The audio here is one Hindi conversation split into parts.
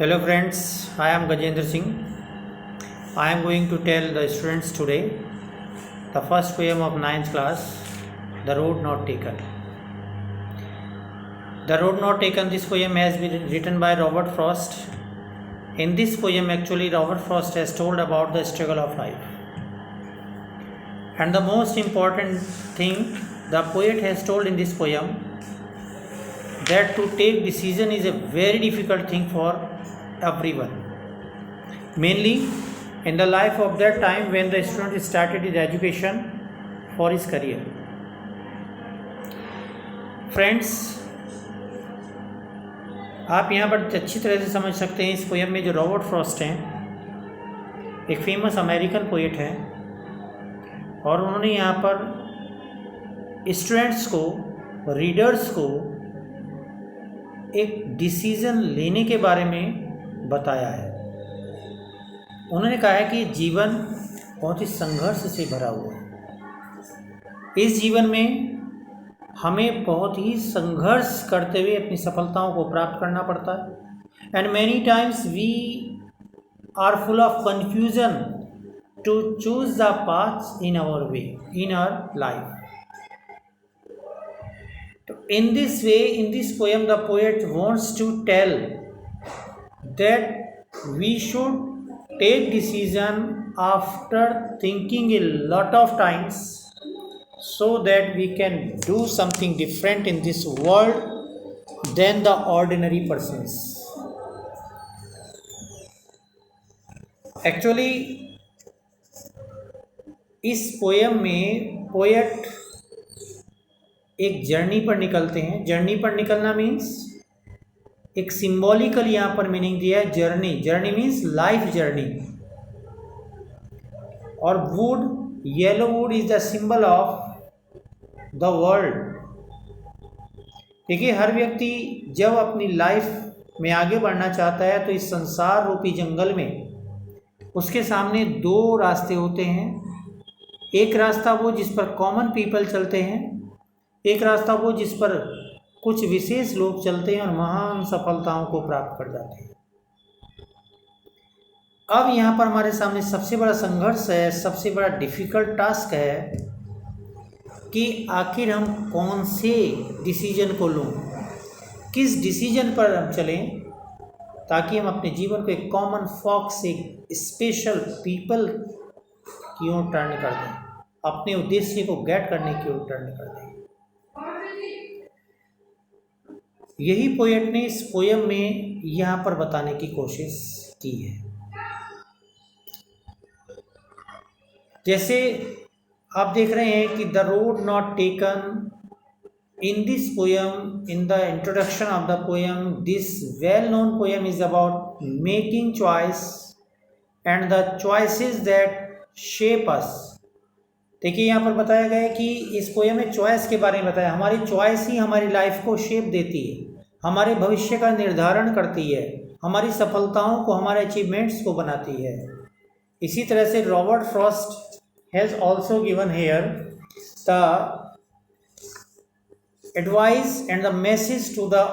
Hello friends, I am Gajendra Singh. I am going to tell the students today the first poem of 9th class, The Road Not Taken. The Road Not Taken, this poem has been written by Robert Frost. In this poem actually Robert Frost has told about the struggle of life. And the most important thing the poet has told in this poem, that to take decision is a very difficult thing for everyone, mainly in the life of that time when the student started his education for his career. Friends, आप यहाँ पर अच्छी तरह से समझ सकते हैं इस पोएम में जो रॉबर्ट फ्रॉस्ट हैं, एक फेमस अमेरिकन पोएट हैं, और उन्होंने यहाँ पर स्टूडेंट्स को, रीडर्स को एक डिसीज़न लेने के बारे में बताया है। उन्होंने कहा है कि जीवन बहुत ही संघर्ष से भरा हुआ है। इस जीवन में हमें बहुत ही संघर्ष करते हुए अपनी सफलताओं को प्राप्त करना पड़ता है। And many times we are full of confusion to choose the path in our way, in our life. In this way, in this poem, the poet wants to tell that we should take decision after thinking a lot of times, so that we can do something different in this world than the ordinary persons. Actually, इस पोएम में पोएट एक जर्नी पर निकलते हैं। जर्नी पर निकलना मीन्स एक सिंबॉलिकल यहाँ पर मीनिंग दिया है। Journey, journey means life journey. और wood, yellow wood is the symbol of the world. देखिए, हर व्यक्ति जब अपनी लाइफ में आगे बढ़ना चाहता है तो इस संसार रूपी जंगल में उसके सामने दो रास्ते होते हैं। एक रास्ता वो जिस पर कॉमन पीपल चलते हैं, एक रास्ता वो जिस पर कुछ विशेष लोग चलते हैं और महान सफलताओं को प्राप्त कर जाते हैं। अब यहाँ पर हमारे सामने सबसे बड़ा संघर्ष है, सबसे बड़ा डिफ़िकल्ट टास्क है कि आखिर हम कौन से डिसीजन को लूँ, किस डिसीजन पर हम चलें, ताकि हम अपने जीवन को एक कॉमन फॉक से स्पेशल पीपल की ओर टर्न कर दें, अपने उद्देश्य को गेट करने की ओर टर्न कर दें। यही पोएट ने इस पोएम में यहाँ पर बताने की कोशिश की है। जैसे आप देख रहे हैं कि the road not taken, in this poem, in the introduction of the poem, this well known poem is about making choice and the choices that shape us. देखिए, यहाँ पर बताया गया है कि इस पोएम में चॉइस के बारे में बताया। हमारी चॉइस ही हमारी लाइफ को शेप देती है, हमारे भविष्य का निर्धारण करती है, हमारी सफलताओं को, हमारे अचीवमेंट्स को बनाती है। इसी तरह से Robert Frost has also given here the advice and the message to the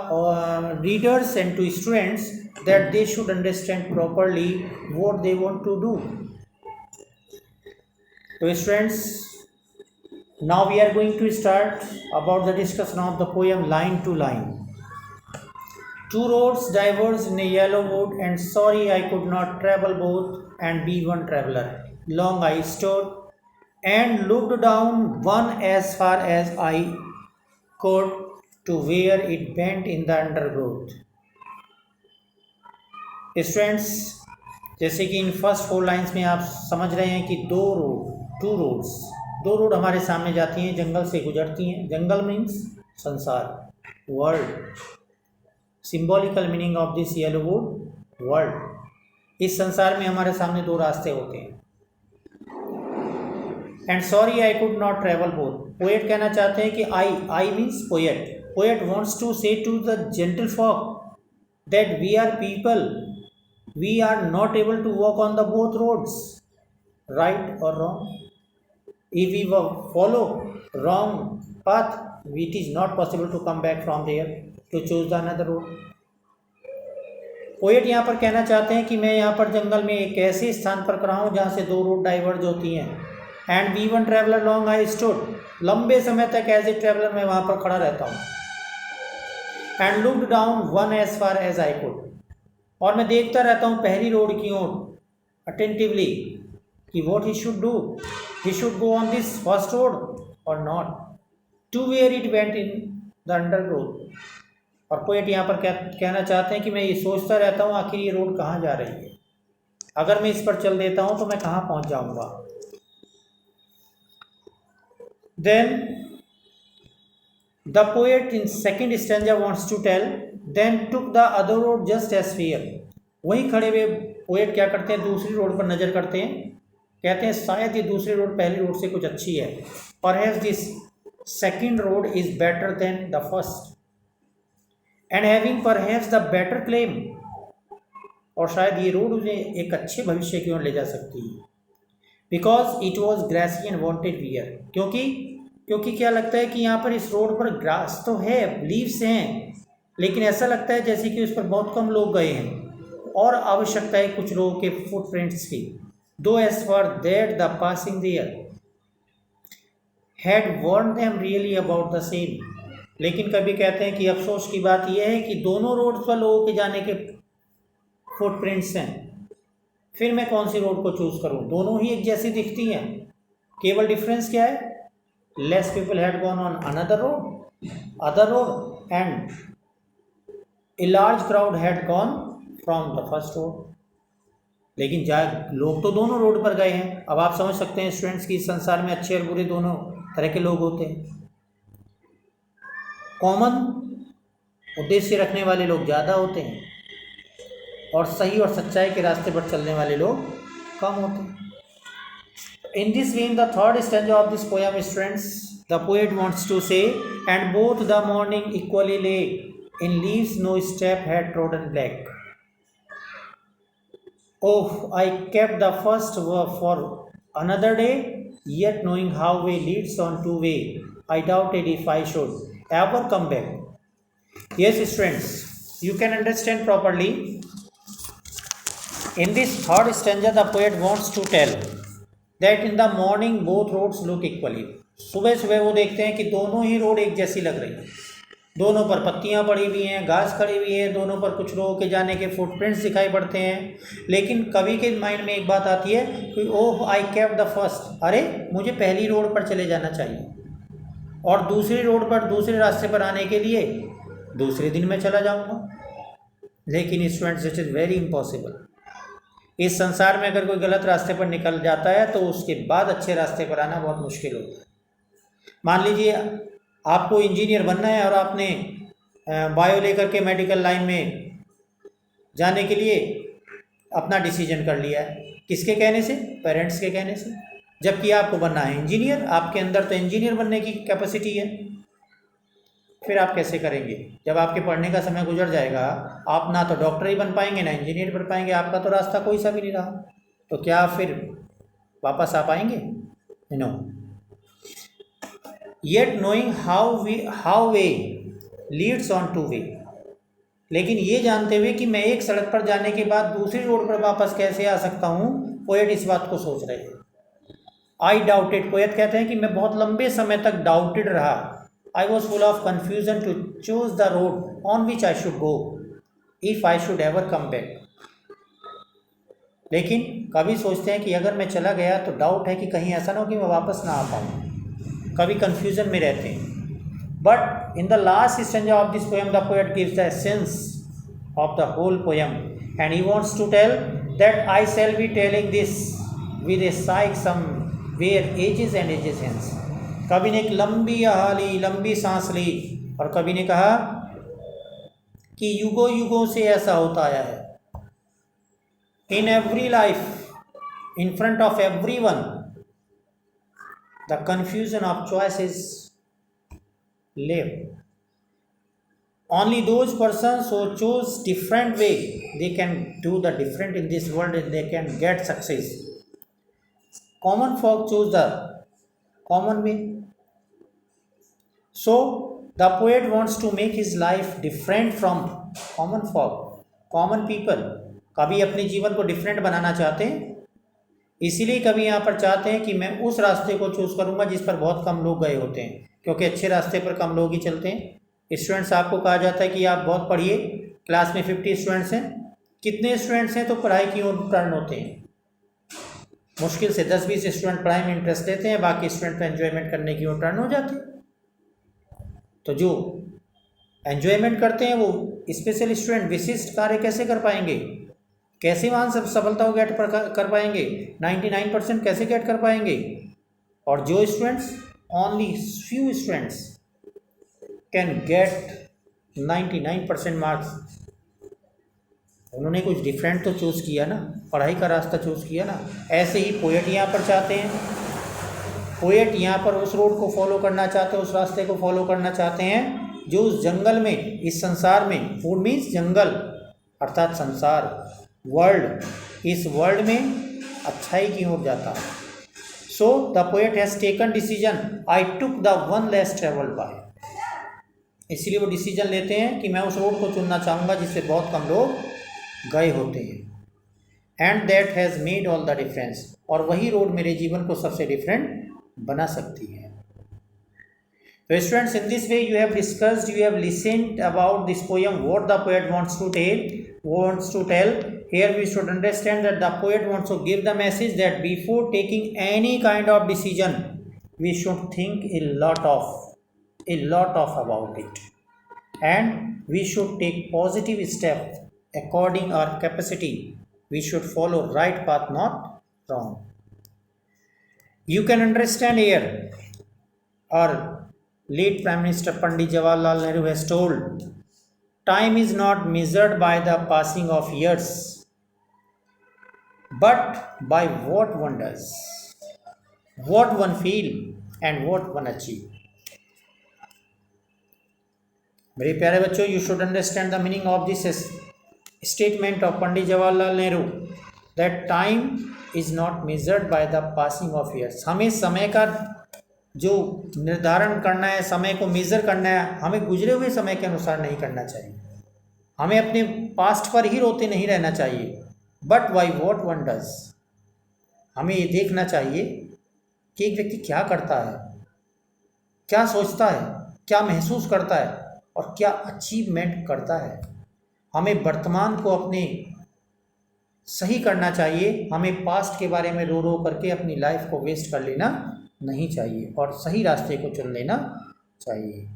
readers and to students that they should understand properly what they want to do. So students, now we are going to start about the discussion of the poem line to line. Two roads diverged in a yellow wood, and sorry I could not travel both and be one traveler. Long I stood and looked down one as far as I could to where it bent in the undergrowth. Students, जैसे कि इन फर्स्ट 4 लाइन्स में आप समझ रहे हैं कि दो रोड हमारे सामने जाती हैं, जंगल से गुजरती हैं। जंगल मीन्स संसार, world. Symbolical meaning of this yellow wood, world. इस संसार में हमारे सामने 2 रास्ते होते हैं। And sorry I could not travel both. Poet कहना चाहते हैं कि I means poet. Poet wants to say to the gentle folk that we are people, we are not able to walk on the both roads, right or wrong. If we follow wrong path, it is not possible to come back from there to choose the another road. Poet यहाँ पर कहना चाहते हैं कि मैं यहाँ पर जंगल में एक ऐसे स्थान पर खड़ा हूँ जहाँ से दो रोड डाइवर्ज होती हैं। And we one traveller long I stood, लंबे समय तक एज ए ट्रेवलर मैं वहाँ पर खड़ा रहता हूँ। And looked down one as far as I could, और मैं देखता रहता हूँ पहली रोड की ओर अटेंटिवली कि what he should do, he should go on this first road और not, to where it went in the undergrowth. और पोएट यहाँ पर कहना चाहते हैं कि मैं ये सोचता रहता हूँ आखिर ये रोड कहाँ जा रही है, अगर मैं इस पर चल देता हूँ तो मैं कहाँ पहुँच जाऊँगा। Then the poet in second stanza wants to tell then took the other road just as fair. वहीं खड़े हुए पोएट क्या करते हैं, दूसरी रोड पर नज़र करते हैं, कहते हैं शायद ये दूसरी रोड पहली रोड से कुछ अच्छी है। Perhaps this second road is better than the first and having perhaps the better claim, और शायद ये रोड उन्हें एक अच्छे भविष्य की ओर ले जा सकती है। Because it was grassy and wanted wear, क्योंकि क्या लगता है कि यहाँ पर इस रोड पर ग्रास तो है, लीव्स हैं, लेकिन ऐसा लगता है जैसे कि उस पर बहुत कम लोग गए हैं और आवश्यकता है कुछ लोगों के फुटप्रिंट्स की। Though as for that the passing there had worn them really about the same, लेकिन कभी कहते हैं कि अफसोस की बात यह है कि दोनों रोड पर लोगों के जाने के फुटप्रिंट्स हैं, फिर मैं कौन सी रोड को चूज़ करूं, दोनों ही एक जैसी दिखती हैं, केवल डिफरेंस क्या है, less people had gone on other road and a large crowd had gone from the first road. लेकिन लोग तो दोनों रोड पर गए हैं। अब आप समझ सकते हैं स्टूडेंट्स की संसार में अच्छे और बुरे दोनों तरह के लोग होते हैं। कॉमन उद्देश्य रखने वाले लोग ज़्यादा होते हैं और सही और सच्चाई के रास्ते पर चलने वाले लोग कम होते हैं। In this vein, the third stanza of this poem, students, the poet wants to say, and both the morning equally late, in leaves no step had trodden black. Oh, I kept the first for another day, yet knowing how way leads on to way, I doubted if I should ever come back. Yes, students, you can understand properly. In this third stanza, the poet wants to tell that in the morning both roads look equally. सुबह सुबह वो देखते हैं कि दोनों ही रोड एक जैसी लग रही है, दोनों पर पत्तियां पड़ी हुई हैं, घास खड़ी हुई है, दोनों पर कुछ लोगों के जाने के फुटप्रिंट्स दिखाई पड़ते हैं। लेकिन कवि के माइंड में एक बात आती है कि ओह आई केप्ट द फर्स्ट, अरे मुझे पहली रोड पर चले जाना चाहिए और दूसरी रोड पर दूसरे रास्ते पर आने के लिए दूसरे दिन में चला जाऊंगा। लेकिन students it is very impossible. इस संसार में अगर कोई गलत रास्ते पर निकल जाता है तो उसके बाद अच्छे रास्ते पर आना बहुत मुश्किल होता है। मान लीजिए आपको इंजीनियर बनना है और आपने बायो लेकर के मेडिकल लाइन में जाने के लिए अपना डिसीजन कर लिया है, किसके कहने से, पेरेंट्स के कहने से, जबकि आपको बनना है इंजीनियर, आपके अंदर तो इंजीनियर बनने की कैपेसिटी है। फिर आप कैसे करेंगे जब आपके पढ़ने का समय गुजर जाएगा? आप ना तो डॉक्टर ही बन पाएंगे ना इंजीनियर बन पाएंगे, आपका तो रास्ता कोई सा भी नहीं रहा, तो क्या फिर वापस आ पाएंगे? No. Yet knowing how way leads on to way, लेकिन ये जानते हुए कि मैं एक सड़क पर जाने के बाद दूसरी रोड पर वापस कैसे आ सकता हूँ, पोएट इस बात को सोच रहे हैं। आई डाउटेड, पोएट कहते हैं कि मैं बहुत लंबे समय तक डाउटेड रहा। I was full of confusion to choose the road on which I should go if I should ever come back. लेकिन कभी सोचते हैं कि अगर मैं चला गया तो डाउट है कि कहीं ऐसा ना हो कि मैं वापस ना आ पाऊँ, कभी कन्फ्यूजन में रहते हैं। But in the last stanza of this poem the poet gives the essence of the whole poem and he wants to tell that I shall be telling this with a sigh somewhere ages and ages hence. कभी ने एक लंबी हाली, लंबी सांस ली, और कभी ने कहा कि युगों युगों से ऐसा होता आया है। In every life, in front of every one, the confusion of choices live. Only those persons who choose different way, they can do the different in this world and they can get success. Common folk choose the common way. So the poet wants to make his life different from common folk. Common people कभी अपने जीवन को डिफरेंट बनाना चाहते हैं, इसीलिए कभी यहाँ पर चाहते हैं कि मैं उस रास्ते को चूज़ करूँगा जिस पर बहुत कम लोग गए होते हैं, क्योंकि अच्छे रास्ते पर कम लोग ही चलते हैं। स्टूडेंट्स, आपको कहा जाता है कि आप बहुत पढ़िए, क्लास में 50 स्टूडेंट्स हैं, कितने स्टूडेंट्स हैं तो पढ़ाई की ओर टर्न होते हैं? मुश्किल से 10-20 स्टूडेंट पढ़ाई में इंटरेस्ट लेते हैं, बाकी स्टूडेंट एंजॉयमेंट करने की ओर टर्न हो जाते हैं। तो जो एंजॉयमेंट करते हैं वो स्पेशल स्टूडेंट विशिष्ट कार्य कैसे कर पाएंगे, कैसे वहाँ सब सफलता को गेट कर पाएंगे, 99% कैसे गेट कर पाएंगे? और जो students, only few students can get 99% marks, उन्होंने कुछ डिफरेंट तो चूज़ किया ना, पढ़ाई का रास्ता चूज़ किया ना। ऐसे ही पोएट यहाँ पर चाहते हैं, पोएट यहाँ पर उस रोड को फॉलो करना चाहते हैं, उस रास्ते को फॉलो करना चाहते हैं जो उस जंगल में, इस संसार में, फूड मीन्स जंगल अर्थात संसार, वर्ल्ड, इस वर्ल्ड में अच्छाई की ओर जाता है। So the poet has taken decision, I took the one less travelled by, इसलिए वो डिसीजन लेते हैं कि मैं उस रोड को चुनना चाहूँगा जिससे बहुत कम लोग गए होते हैं। And that has made all the difference, और वही रोड मेरे जीवन को सबसे डिफरेंट बना सकती है। तो students, in this way you have discussed, you have listened about this poem, what the poet wants to tell. Here we should understand that the poet wants to give the message that before taking any kind of decision, we should think a lot of about it, and we should take positive steps according our capacity. We should follow right path, not wrong. You can understand here, our late Prime Minister Pandit Jawaharlal Nehru has told, time is not measured by the passing of years, but by what one does, what one feel and what one achieve. मेरे प्यारे बच्चों, you should understand the meaning of this statement of Pandit Jawaharlal Nehru, that time is not measured by the passing of years. हमें समय का जो निर्धारण करना है, समय को मेज़र करना है, हमें गुजरे हुए समय के अनुसार नहीं करना चाहिए। हमें अपने पास्ट पर ही रोते नहीं रहना चाहिए, but why what one does, हमें ये देखना चाहिए कि एक व्यक्ति क्या करता है, क्या सोचता है, क्या महसूस करता है और क्या अचीवमेंट करता है। हमें वर्तमान को अपने सही करना चाहिए, हमें पास्ट के बारे में रो रो करके अपनी लाइफ को वेस्ट कर लेना नहीं चाहिए और सही रास्ते को चुन लेना चाहिए।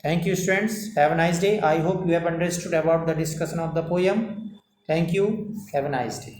Thank you students, have a nice day. I hope you have understood about the discussion of the poem. Thank you, have a nice day.